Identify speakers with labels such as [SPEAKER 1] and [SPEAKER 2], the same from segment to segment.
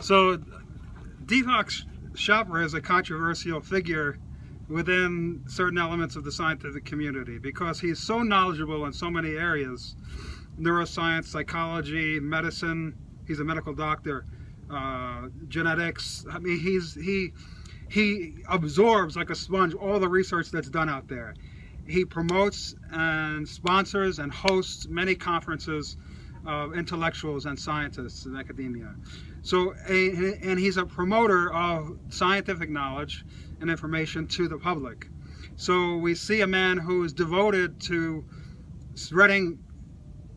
[SPEAKER 1] So Deepak Chopra is a controversial figure within certain elements of the scientific community because he's so knowledgeable in so many areas: neuroscience, psychology, medicine. He's a medical doctor, genetics. I mean, he absorbs like a sponge all the research that's done out there. He promotes and sponsors and hosts many conferences of intellectuals and scientists in academia. So, and he's a promoter of scientific knowledge and information to the public. So we see a man who is devoted to spreading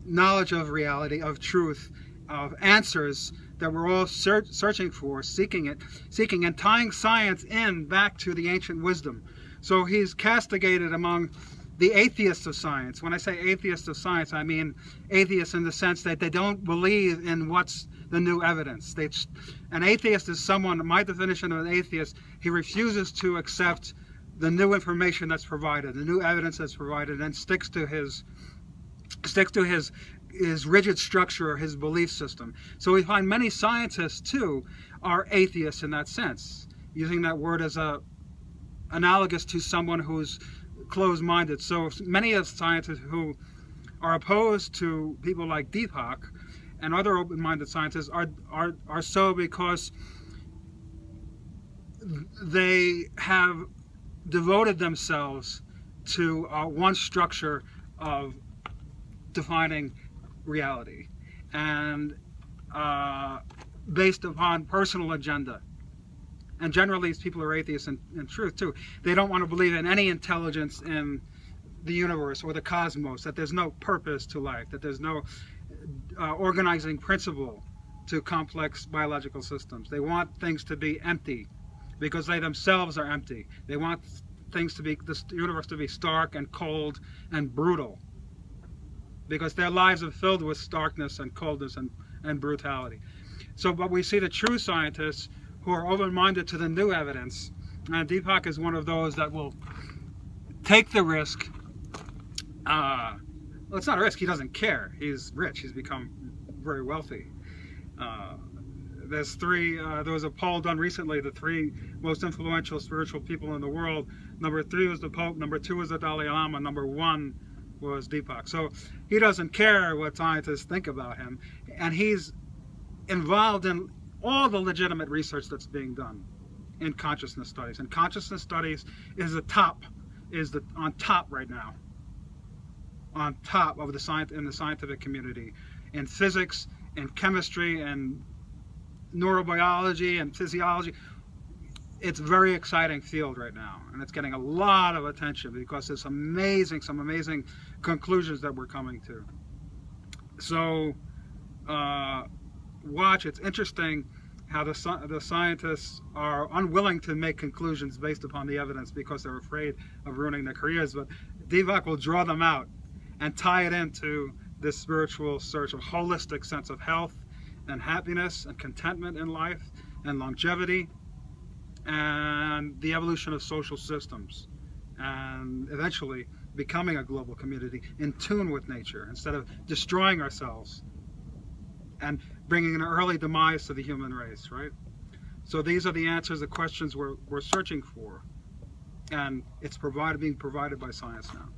[SPEAKER 1] knowledge of reality, of truth, of answers that we're all searching for, seeking and tying science in back to the ancient wisdom. So he's castigated among the atheists of science. When I say atheists of science, I mean atheists in the sense that they don't believe in what's the new evidence. An atheist is someone, my definition of an atheist, he refuses to accept the new information that's provided, the new evidence that's provided, and sticks to his rigid structure, his belief system. So we find many scientists too are atheists in that sense, using that word as analogous to someone who's closed-minded. So many of scientists who are opposed to people like Deepak and other open-minded scientists are so because they have devoted themselves to one structure of defining reality, and based upon personal agenda. And generally these people are atheists in truth too. They don't want to believe in any intelligence in the universe or the cosmos, that there's no purpose to life, that there's no organizing principle to complex biological systems. They want things to be empty because they themselves are empty. They want things to be, this universe to be stark and cold and brutal, because their lives are filled with starkness and coldness and brutality. So, but we see the true scientists who are open-minded to the new evidence, and Deepak is one of those that will take the risk. Well, it's not a risk, he doesn't care. He's rich, he's become very wealthy. There was a poll done recently, the 3 most influential spiritual people in the world. Number 3 was the Pope, number 2 was the Dalai Lama, number 1 was Deepak. So he doesn't care what scientists think about him, and he's involved in all the legitimate research that's being done in consciousness studies. And consciousness studies is on top right now, on top of in the scientific community, in physics, in chemistry, and neurobiology, and physiology. It's a very exciting field right now, and it's getting a lot of attention because there's some amazing conclusions that we're coming to. So watch, it's interesting how the scientists are unwilling to make conclusions based upon the evidence because they're afraid of ruining their careers, but Deepak will draw them out and tie it into this spiritual search of holistic sense of health and happiness and contentment in life and longevity, and the evolution of social systems, and eventually becoming a global community in tune with nature instead of destroying ourselves and bringing an early demise to the human race, right? So these are the answers, the questions we're searching for, and it's being provided by science now.